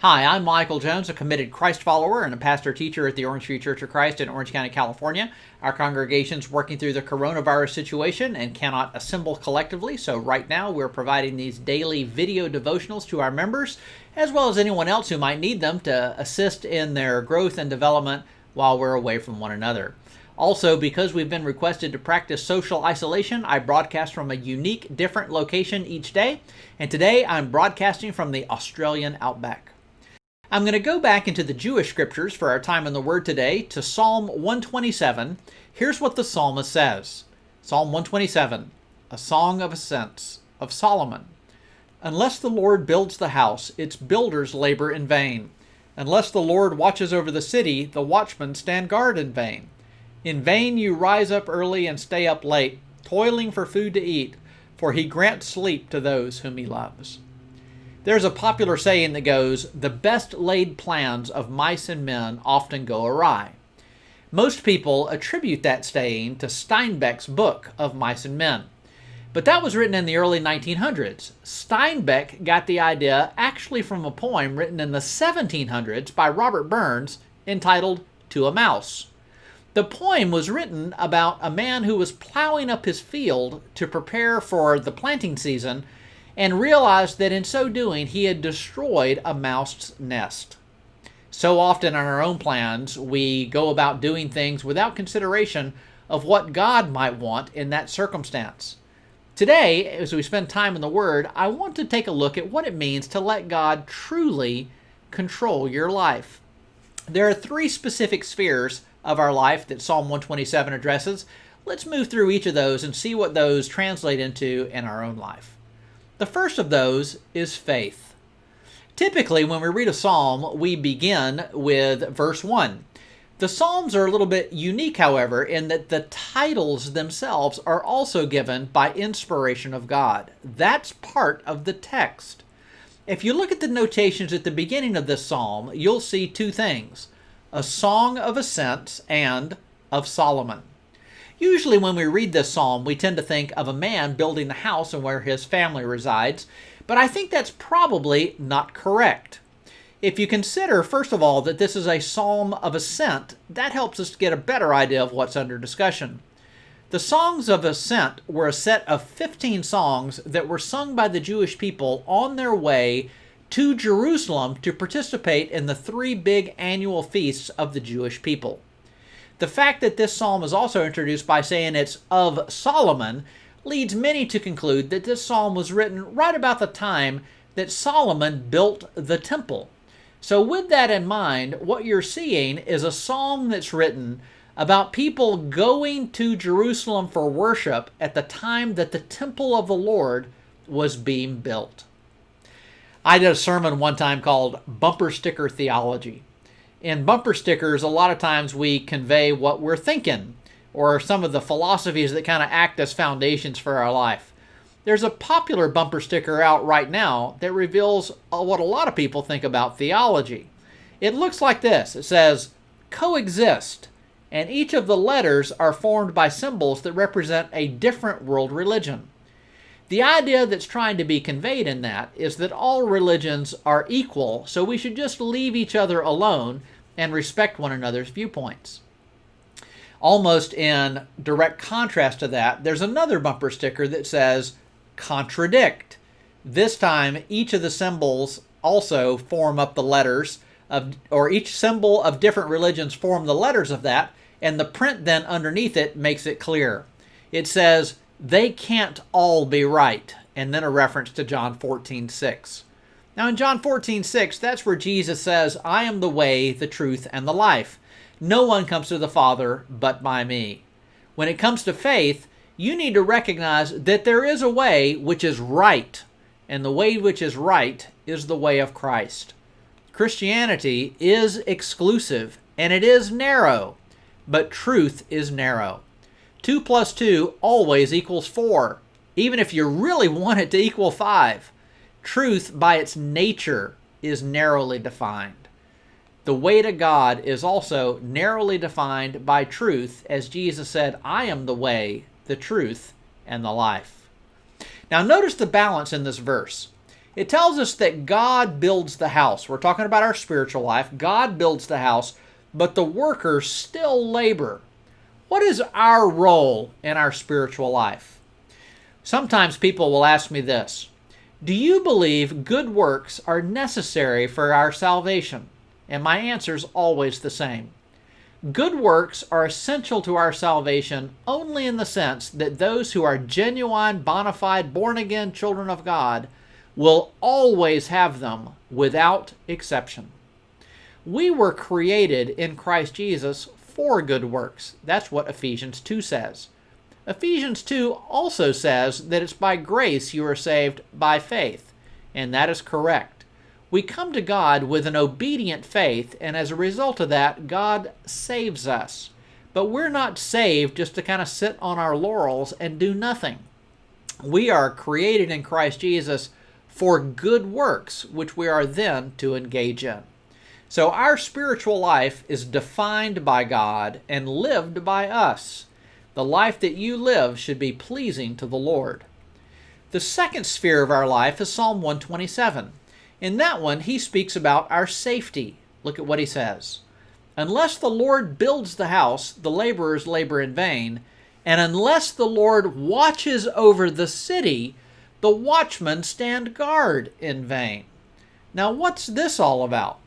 Hi, I'm Michael Jones, a committed Christ follower and a pastor-teacher at the Orange Free Church of Christ in Orange County, California. Our congregation's working through the coronavirus situation and cannot assemble collectively, so right now we're providing these daily video devotionals to our members, as well as anyone else who might need them to assist in their growth and development while we're away from one another. Also, because we've been requested to practice social isolation, I broadcast from a unique, different location each day, and today I'm broadcasting from the Australian outback. I'm going to go back into the Jewish scriptures for our time in the Word today to Psalm 127. Here's what the psalmist says. Psalm 127, a song of ascents of Solomon. Unless the Lord builds the house, its builders labor in vain. Unless the Lord watches over the city, the watchmen stand guard in vain. In vain you rise up early and stay up late, toiling for food to eat, for he grants sleep to those whom he loves. There's a popular saying that goes, the best laid plans of mice and men often go awry. Most people attribute that saying to Steinbeck's book of Mice and Men. But that was written in the early 1900s. Steinbeck got the idea actually from a poem written in the 1700s by Robert Burns entitled To a Mouse. The poem was written about a man who was plowing up his field to prepare for the planting season and realized that in so doing he had destroyed a mouse's nest. So often in our own plans, we go about doing things without consideration of what God might want in that circumstance. Today, as we spend time in the Word, I want to take a look at what it means to let God truly control your life. There are three specific spheres of our life that Psalm 127 addresses. Let's move through each of those and see what those translate into in our own life. The first of those is faith. Typically, when we read a psalm, we begin with verse 1. The psalms are a little bit unique, however, in that the titles themselves are also given by inspiration of God. That's part of the text. If you look at the notations at the beginning of this psalm, you'll see two things: a song of ascents and of Solomon. Usually when we read this psalm, we tend to think of a man building a house and where his family resides, but I think that's probably not correct. If you consider, first of all, that this is a psalm of ascent, that helps us get a better idea of what's under discussion. The songs of ascent were a set of 15 songs that were sung by the Jewish people on their way to Jerusalem to participate in the three big annual feasts of the Jewish people. The fact that this psalm is also introduced by saying it's of Solomon leads many to conclude that this psalm was written right about the time that Solomon built the temple. So with that in mind, what you're seeing is a psalm that's written about people going to Jerusalem for worship at the time that the temple of the Lord was being built. I did a sermon one time called Bumper Sticker Theology. In bumper stickers, a lot of times we convey what we're thinking or some of the philosophies that kind of act as foundations for our life. There's a popular bumper sticker out right now that reveals what a lot of people think about theology. It looks like this. It says, coexist, and each of the letters are formed by symbols that represent a different world religion. The idea that's trying to be conveyed in that is that all religions are equal, so we should just leave each other alone and respect one another's viewpoints. Almost in direct contrast to that, there's another bumper sticker that says, contradict. This time, each of the symbols also form up the letters or each symbol of different religions form the letters of that, and the print then underneath it makes it clear. It says, they can't all be right, and then a reference to John 14:6. Now in John 14:6, that's where Jesus says, I am the way, the truth, and the life. No one comes to the Father but by me. When it comes to faith, you need to recognize that there is a way which is right, and the way which is right is the way of Christ. Christianity is exclusive, and it is narrow, but truth is narrow. 2 plus 2 always equals 4, even if you really want it to equal 5. Truth, by its nature, is narrowly defined. The way to God is also narrowly defined by truth, as Jesus said, I am the way, the truth, and the life. Now notice the balance in this verse. It tells us that God builds the house. We're talking about our spiritual life. God builds the house, but the workers still labor. What is our role in our spiritual life? Sometimes people will ask me this: do you believe good works are necessary for our salvation? And my answer is always the same. Good works are essential to our salvation only in the sense that those who are genuine, bona fide, born-again children of God will always have them without exception. We were created in Christ Jesus for good works. That's what Ephesians 2 says. Ephesians 2 also says that it's by grace you are saved by faith, and that is correct. We come to God with an obedient faith, and as a result of that, God saves us. But we're not saved just to kind of sit on our laurels and do nothing. We are created in Christ Jesus for good works, which we are then to engage in. So our spiritual life is defined by God and lived by us. The life that you live should be pleasing to the Lord. The second sphere of our life is Psalm 127. In that one, he speaks about our safety. Look at what he says. Unless the Lord builds the house, the laborers labor in vain. And unless the Lord watches over the city, the watchmen stand guard in vain. Now, what's this all about?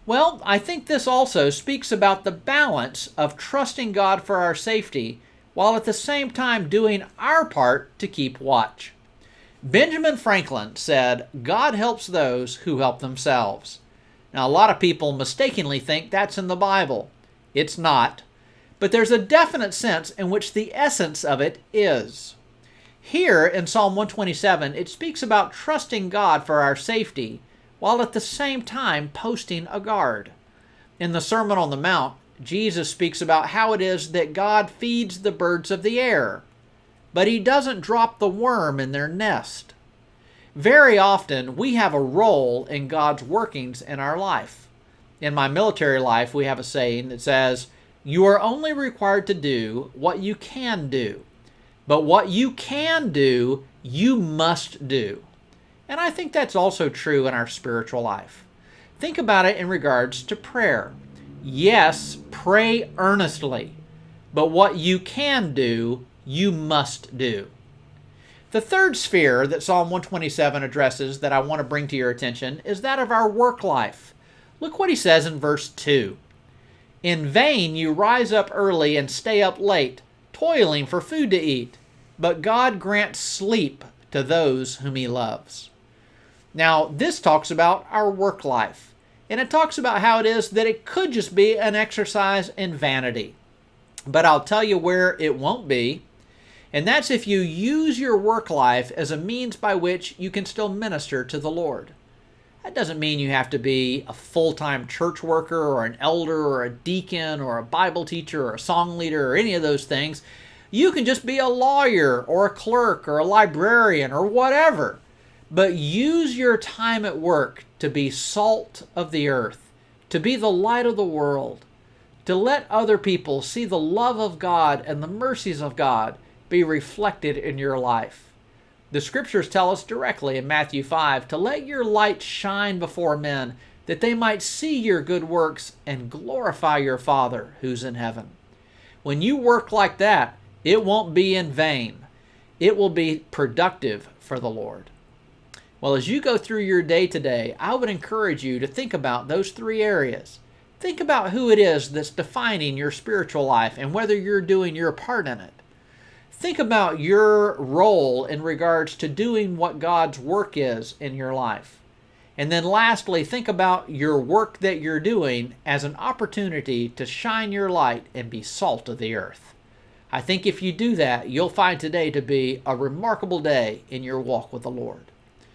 Well, I think this also speaks about the balance of trusting God for our safety, while at the same time doing our part to keep watch. Benjamin Franklin said, "God helps those who help themselves." Now, a lot of people mistakenly think that's in the Bible. It's not, but there's a definite sense in which the essence of it is. Here in Psalm 127, it speaks about trusting God for our safety, while at the same time posting a guard. In the Sermon on the Mount, Jesus speaks about how it is that God feeds the birds of the air, but he doesn't drop the worm in their nest. Very often, we have a role in God's workings in our life. In my military life, we have a saying that says, "You are only required to do what you can do, but what you can do, you must do." And I think that's also true in our spiritual life. Think about it in regards to prayer. Yes, pray earnestly, but what you can do, you must do. The third sphere that Psalm 127 addresses that I want to bring to your attention is that of our work life. Look what he says in verse 2. "In vain you rise up early and stay up late, toiling for food to eat, but God grants sleep to those whom he loves." Now, this talks about our work life, and it talks about how it is that it could just be an exercise in vanity. But I'll tell you where it won't be, and that's if you use your work life as a means by which you can still minister to the Lord. That doesn't mean you have to be a full-time church worker or an elder or a deacon or a Bible teacher or a song leader or any of those things. You can just be a lawyer or a clerk or a librarian or whatever. But use your time at work to be salt of the earth, to be the light of the world, to let other people see the love of God and the mercies of God be reflected in your life. The scriptures tell us directly in Matthew 5 to let your light shine before men, that they might see your good works and glorify your Father who's in heaven. When you work like that, it won't be in vain. It will be productive for the Lord. Well, as you go through your day today, I would encourage you to think about those three areas. Think about who it is that's defining your spiritual life and whether you're doing your part in it. Think about your role in regards to doing what God's work is in your life. And then lastly, think about your work that you're doing as an opportunity to shine your light and be salt of the earth. I think if you do that, you'll find today to be a remarkable day in your walk with the Lord.